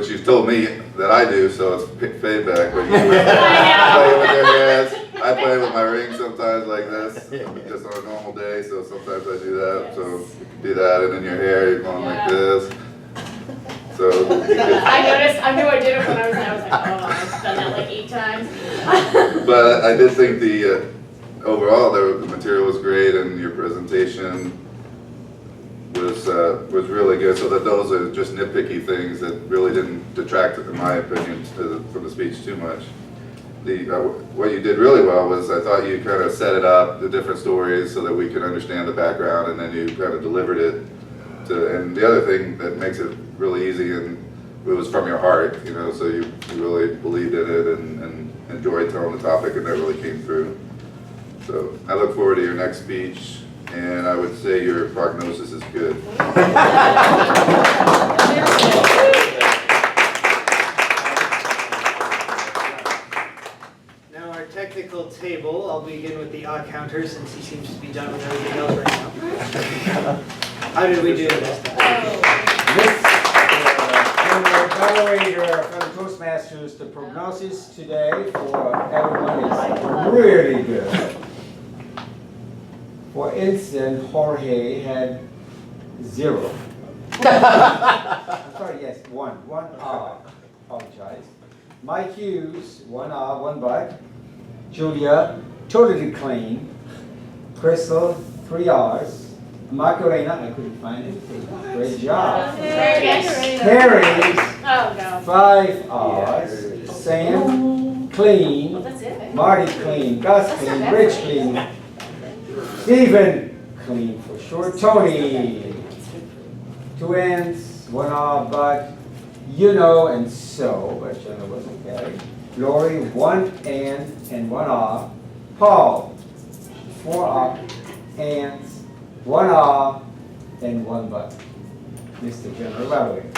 you've told me that I do, so it's feedback, but you play with your hands. I play with my ring sometimes like this, just on a normal day, so sometimes I do that. So you can do that, and in your hair, you're going like this. So I noticed, I knew I did it when I was like, oh, I've done that like 8 times. But I did think overall the material was great, and your presentation was really good. So that those are just nitpicky things that really didn't detract, in my opinion, from the speech too much. What you did really well was I thought you kind of set it up, the different stories, so that we could understand the background, and then you kind of delivered it. And the other thing that makes it really easy, and it was from your heart, you know, so you really believed in it and enjoyed telling the topic, and that really came through. So I look forward to your next speech, and I would say your prognosis is good. Now our technical table, I'll begin with the odd counter since he seems to be done with everything else right now. How did we do this time? From the evaluator from the Toastmasters, the prognosis today for everyone is really good. For instance, Jorge had 0. I'm sorry, yes, 1 R. Apologize. Mike Hughes, 1 R, 1 butt. Julia, totally clean. Crystal, 3 R's. Macarena, I couldn't find it. Great job. Kerri, Oh, no. 5 R's. Sam, clean. Well, that's it. Marty, clean. Gus, clean. Rich, clean. Stephen, clean for sure. Tony, 2 N's, 1 R, but you know and so, but you know wasn't Kerri. Lori, 1 N and 1 R. Paul, 4 R, N's, 1 R, and 1 but. Mr. General Evaluator.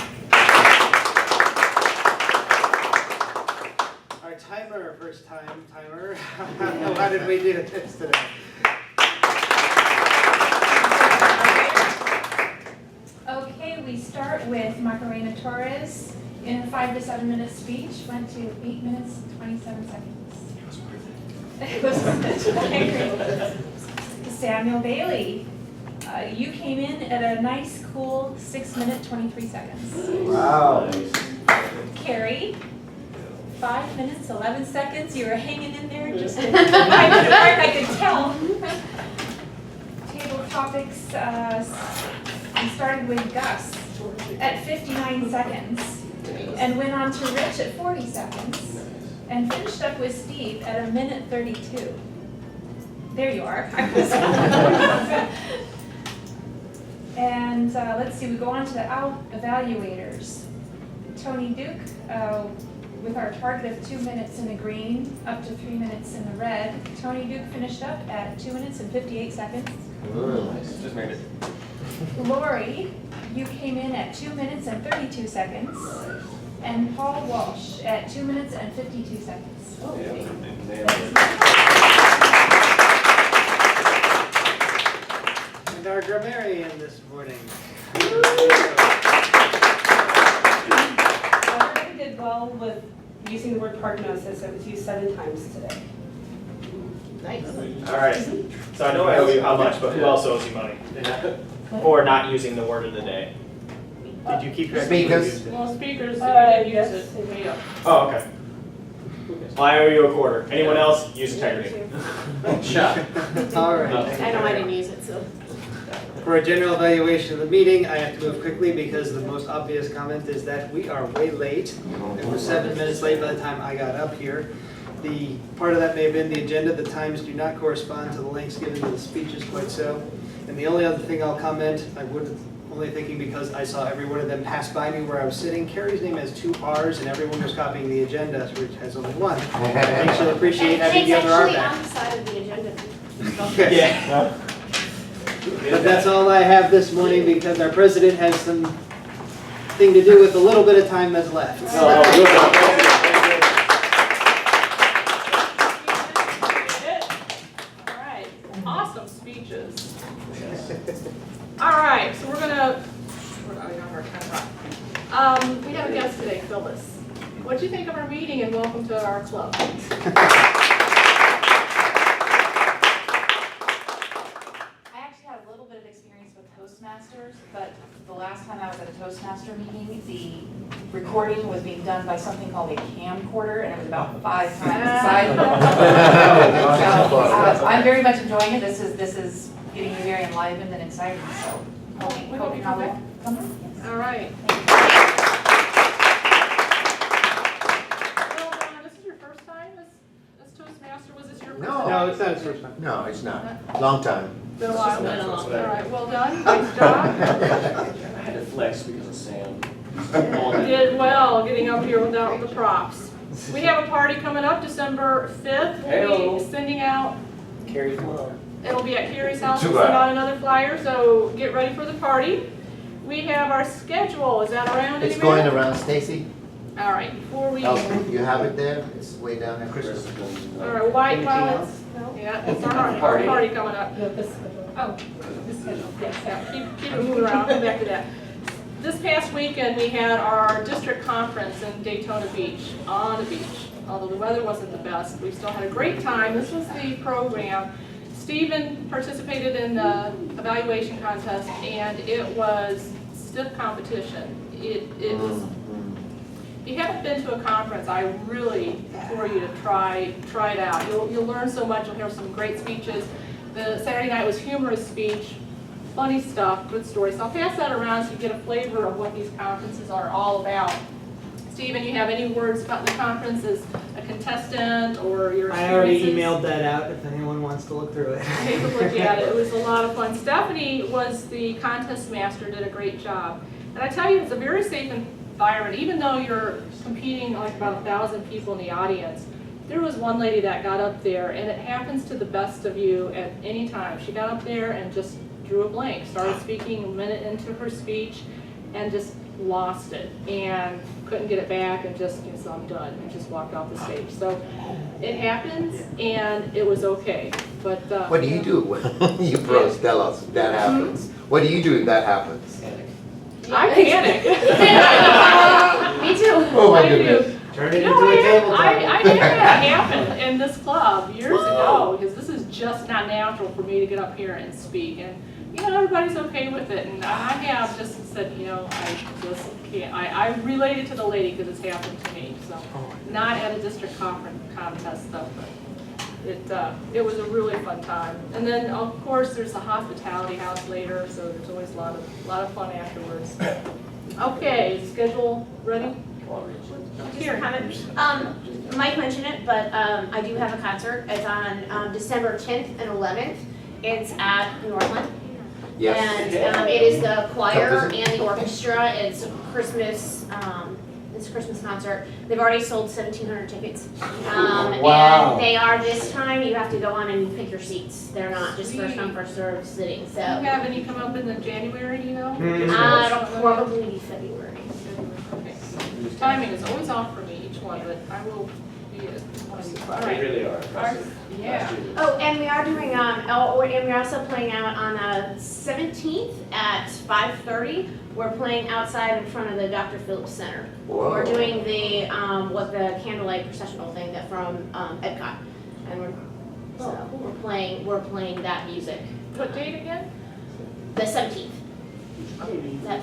Our timer, first time timer. How did we do this today? Okay, we start with Macarena Torres in a 5 to 7 minute speech, went to 8 minutes and 27 seconds. It was worth it. Samuel Bailey, you came in at a nice, cool 6 minutes, 23 seconds. Wow. Kerri, 5 minutes, 11 seconds. You were hanging in there just a 5 minute mark, I could tell. Table topics, we started with Gus at 59 seconds and went on to Rich at 40 seconds and finished up with Steve at 1 minute 32. There you are. And let's see, we go on to the evaluators. Tony Duke, with our target of 2 minutes in the green, up to 3 minutes in the red. Tony Duke finished up at 2 minutes and 58 seconds. Just made it. Lori, you came in at 2 minutes and 32 seconds. And Paul Walsh at 2 minutes and 52 seconds. Oh, And our grammarian this morning. Everybody did well with using the word prognosis. It was used 7 times today. Nice. All right. So I know I owe you how much, but who else owes you money? For not using the word of the day. Did you keep track of Speakers. Well, speakers, you didn't use Yes. it. Way up. Oh, okay. Well, I owe you a quarter. Anyone else? Use integrity. All right. I know I didn't use it, so. For a general evaluation of the meeting, I have to move quickly because the most obvious comment is that we are way late. It was 7 minutes late by the time I got up here. The part of that may have been the agenda. The times do not correspond to the lengths given to the speeches quite so. And the only other thing I'll comment, I would only thinking because I saw every one of them pass by me where I was sitting. Kerri's name has 2 R's and everyone was copying the agenda, which has only 1. I think she'll appreciate having the other R It's on back. the side of the agenda. Okay. Yeah. But that's all I have this morning because our president has some thing to do with the little bit of time that's left. All right. Awesome speeches. All right, so we're gonna, we have a guest today, Phyllis. What'd you think of our meeting and welcome to our club? Toastmasters, but the last time I was at a Toastmaster meeting, the recording was being done by something called a camcorder, and it was about 5 times the size. So, I'm very much enjoying it. This is getting me very enlivened and excited. So Hoping We hope you I come will back. come back, yes. All right. Well, Don, this is your first time as Toastmaster? Was this your first time? No, it's not his first time. No, it's not. Long time. Been a while. Been a long All time. right, well done, nice job. I had to flex because of Sam. Did well getting up here without the props. We have a party coming up December 5th. We'll Hey-o. be sending out, Kerri, come on. it'll be at Kerri's house. Too We'll send bad. out another flyer, so get ready for the party. We have our schedule. Is that around It's anywhere? going around, Stacy. All right, before we, You have it there? It's way down there. all right, white violets. Yeah, it's our party coming up. Oh, this schedule, yes, yeah, keep it moving around, I'll come back to that. This past weekend, we had our district conference in Daytona Beach, on the beach. Although the weather wasn't the best, we still had a great time. This was the program. Stephen participated in the evaluation contest, and it was stiff competition. It was, if you haven't been to a conference, I really implore you to try it out. You'll learn so much, you'll hear some great speeches. The Saturday night was humorous speech, funny stuff, good stories. So I'll pass that around so you get a flavor of what these conferences are all about. Stephen, you have any words about the conference as a contestant or your experiences? I already emailed that out if anyone wants to look through it. Take a look at it. It was a lot of fun. Stephanie was the contest master, did a great job. And I tell you, it's a very safe environment. Even though you're competing like about 1,000 people in the audience, there was one lady that got up there, and it happens to the best of you at any time. She got up there and just drew a blank, started speaking a minute into her speech, and just lost it, and couldn't get it back, and just, so I'm done, and just walked off the stage. So it happens, and it was okay. But What do you do? You pros, tell us. That happens. What do you do if that happens? I panic. Me too. Oh my I do. goodness. Turn it You know, into a tabletop. I had that happen in this club years ago, because this is just not natural for me to get up here and speak. And, you know, everybody's okay with it. And I have just said, you know, I just can't. I related to the lady because it's happened to me. So, not at a district conference contest stuff, but it was a really fun time. And then, of course, there's the hospitality house later, so there's always a lot of fun afterwards. Okay, schedule ready? Just a comment. Mike mentioned it, but I do have a concert. It's on December 10th and 11th. It's at Northland. Yes. And it is the choir and the orchestra. It's Christmas. It's a Christmas concert. They've already sold 1,700 tickets. Wow. And they are this time. You have to go on and pick your seats. They're not just first come first served sitting. So Do you have any come up in the January? You know? it'll probably be February. Okay. Timing is always off for me, each one, but I will be at one of these. All They right. really are impressive. Yeah. Oh, and we are doing, and we're also playing out on the 17th at 5:30. We're playing outside in front of the Dr. Phillips Center. Whoa. We're doing the, the candlelight processional thing that from Epcot. And we're playing that music. What date again? The 17th. That,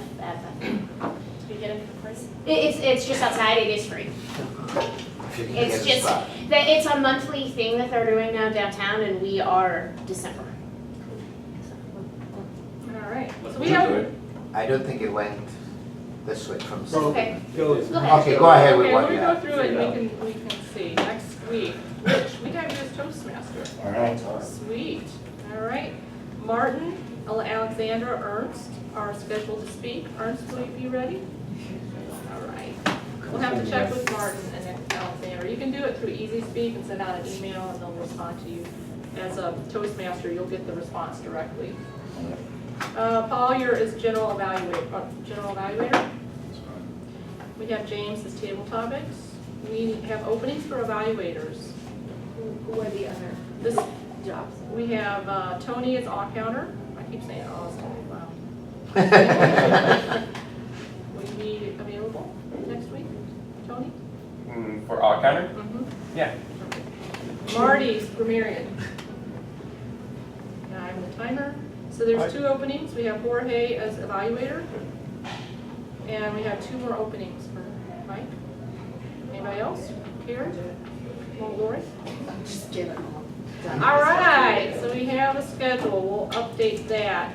Do you get into the price? it's just outside, it is free. It's just, it's a monthly thing that they're doing now downtown, and we are December. All right. Let's So we do have. it. I don't think it went this way from. Okay. Go. Go ahead. Okay, go ahead with Okay, what let me you go have. through it and we can see. Next week, Rich, we got you as Toastmaster. All right. Sweet. All right. Martin, Alexandra, Ernst are scheduled to speak. Ernst, will you be ready? All right. We'll have to check with Martin and Alexandra. You can do it through Easy Speak and send out an email, and they'll respond to you. As a Toastmaster, you'll get the response directly. Paul, you're as general evaluator. We have James as table topics. We have openings for evaluators. Who are the other This jobs? We have Tony as all counter. I keep saying all this time. Wow. Will you be available next week, Tony? For all counter? Mm-hmm. Yeah. Marty's grammarian. Now I'm the timer. So there's 2 openings. We have Jorge as evaluator. And we have 2 more openings for Mike. Anybody else? Karen? Lori? Just give it all. All right, so we have a schedule. We'll update that.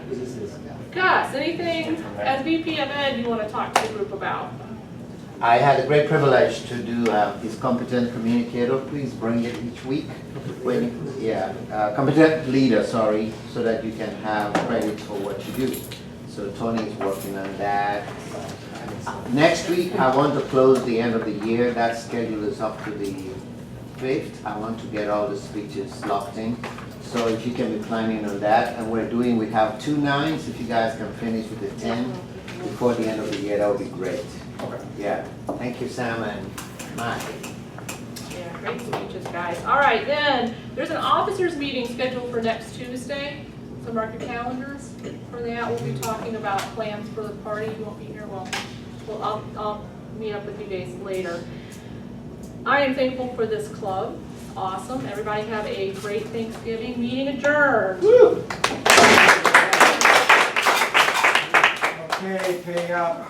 Gus, anything as VP of Ed you want to talk to the group about? I had a great privilege to do this competent communicator. Please bring it each week. Competent leader, sorry, so that you can have credit for what you do. So Tony is working on that. Next week, I want to close the end of the year. That schedule is up to the 5th. I want to get all the speeches locked in. So if you can be planning on that, and we have 2 9s. If you guys can finish with the 10 before the end of the year, that would be great. Okay. Yeah. Thank you, Sam and Mike. Yeah, great speeches, guys. All right, then, there's an officers meeting scheduled for next Tuesday. So mark your calendars for that. We'll be talking about plans for the party. You won't be here. I'll meet up with you guys later. I am thankful for this club. It's awesome. Everybody have a great Thanksgiving. Meeting adjourned. Woo! Okay, pay up.